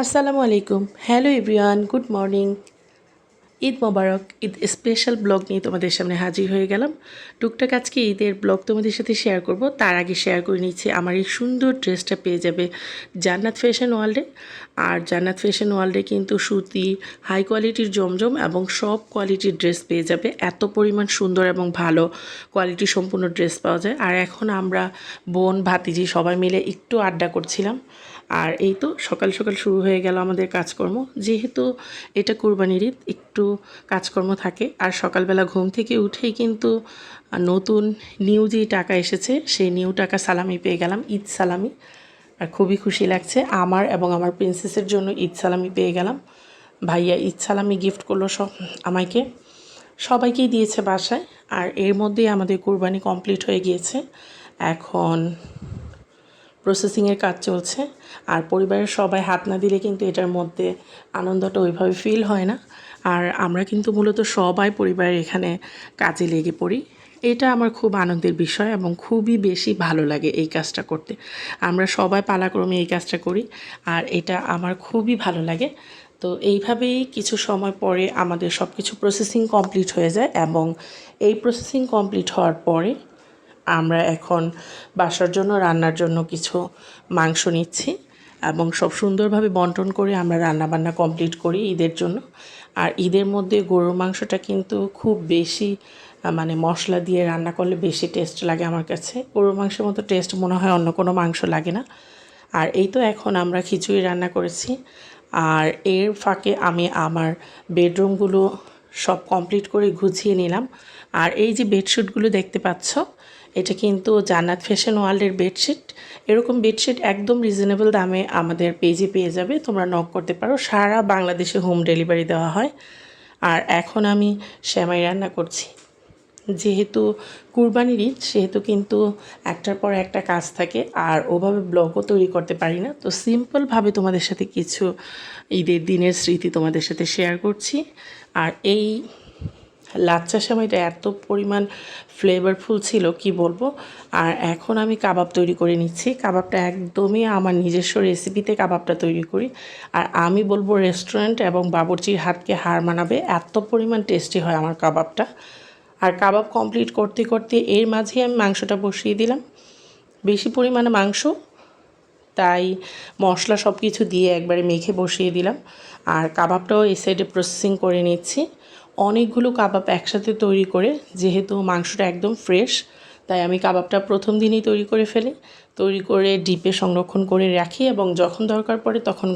আসসালামু আলাইকুম। Hello everyone, good morning. Eid মোবারক। ঈদ স্পেশাল ব্লগ নিয়ে তোমাদের সামনে হাজির হয়ে গেলাম। টুকটাক আজকে ঈদের ব্লগ তোমাদের সাথে শেয়ার করব। তার আগে শেয়ার করে নিচ্ছি আমার এই সুন্দর ড্রেসটা পেয়ে যাবে জান্নাত ফ্যাশন ওয়ার্ল্ডে। আর জান্নাত ফ্যাশন ওয়ার্ল্ডে কিন্তু সুতি, হাই কোয়ালিটির জমজম এবং সব কোয়ালিটির ড্রেস পেয়ে যাবে। এত পরিমাণ সুন্দর এবং ভালো কোয়ালিটি সম্পূর্ণ ড্রেস পাওয়া যায়। আর এখন আমরা বোন ভাতিজি সবাই মিলে একটু আড্ডা করছিলাম। আর এই তো সকাল সকাল শুরু হয়ে গেল আমাদের কাজকর্ম। যেহেতু এটা কুরবানির ঈদ, একটু কাজকর্ম থাকে। আর সকালবেলা ঘুম থেকে উঠেই কিন্তু নতুন নিউ যে টাকা এসেছে সেই নিউ টাকা সালামি পেয়ে গেলাম, ঈদ সালামি। আর খুবই খুশি লাগছে আমার এবং আমার প্রিন্সেসের জন্য ঈদ সালামি পেয়ে গেলাম। ভাইয়া ঈদ সালামি গিফট করলো সব আমাকে, সবাইকেই দিয়েছে বাসায়। আর এর মধ্যেই আমাদের কুরবানি কমপ্লিট হয়ে গিয়েছে। এখন প্রসেসিংয়ের কাজ চলছে। আর পরিবারের সবাই হাত না দিলে কিন্তু এটার মধ্যে আনন্দটা ওইভাবে ফিল হয় না। আর আমরা কিন্তু মূলত সবাই পরিবারের এখানে কাজে লেগে পড়ি। এটা আমার খুব আনন্দের বিষয় এবং খুবই বেশি ভালো লাগে এই কাজটা করতে। আমরা সবাই পালাক্রমে এই কাজটা করি আর এটা আমার খুবই ভালো লাগে। তো এইভাবেই কিছু সময় পরে আমাদের সব কিছু প্রসেসিং কমপ্লিট হয়ে যায় এবং এই প্রসেসিং কমপ্লিট হওয়ার পরে আমরা এখন বাসার জন্য রান্নার জন্য কিছু মাংস নিচ্ছি এবং সব সুন্দরভাবে বন্টন করে আমরা রান্নাবান্না কমপ্লিট করি ঈদের জন্য। আর ঈদের মধ্যে গরুর মাংসটা কিন্তু খুব বেশি মানে মশলা দিয়ে রান্না করলে বেশি টেস্ট লাগে আমার কাছে। গরুর মাংসের মতো টেস্ট মনে হয় অন্য কোনো মাংস লাগে না। আর এই তো এখন আমরা খিচুড়ি রান্না করেছি। আর এর ফাঁকে আমি আমার বেডরুমগুলো সব কমপ্লিট করে গুছিয়ে নিলাম। আর এই যে বেডশিটগুলো দেখতে পাচ্ছ, এটা কিন্তু জান্নাত ফ্যাশন ওয়ার্ল্ডের বেডশিট। এরকম বেডশিট একদম রিজনেবল দামে আমাদের পেজে পেয়ে যাবে, তোমরা নক করতে পারো। সারা বাংলাদেশে হোম ডেলিভারি দেওয়া হয়। আর এখন আমি সেমাই রান্না করছি। যেহেতু কুরবানির ঈদ সেহেতু কিন্তু একটার পর একটা কাজ থাকে আর ওভাবে ব্লগও তৈরি করতে পারি না। তো সিম্পলভাবে তোমাদের সাথে কিছু ঈদের দিনের স্মৃতি তোমাদের সাথে শেয়ার করছি। আর এই লাচ্চা সেমাইটা এত পরিমাণ ফ্লেভারফুল ছিল কি বলবো। আর এখন আমি কাবাব তৈরি করে নিচ্ছি। কাবাবটা একদমই আমার নিজস্ব রেসিপিতে কাবাবটা তৈরি করি। আর আমি বলবো রেস্টুরেন্ট এবং বাবুর্চির হাতকে হার মানাবে, এত পরিমাণ টেস্টি হয় আমার কাবাবটা। আর কাবাব কমপ্লিট করতে করতে এর মাঝে আমি মাংসটা বসিয়ে দিলাম। বেশি পরিমাণে মাংস, তাই মশলা সব কিছু দিয়ে একবারে মেখে বসিয়ে দিলাম। আর কাবাবটাও এই সাইডে প্রসেসিং করে নিচ্ছি। অনেকগুলো কাবাব একসাথে তৈরি করে, যেহেতু মাংসটা একদম ফ্রেশ, তাই আমি কাবাবটা প্রথম দিনই তৈরি করে ফেলি। তৈরি করে ডিপে সংরক্ষণ করে রাখি এবং যখন দরকার পড়ে তখন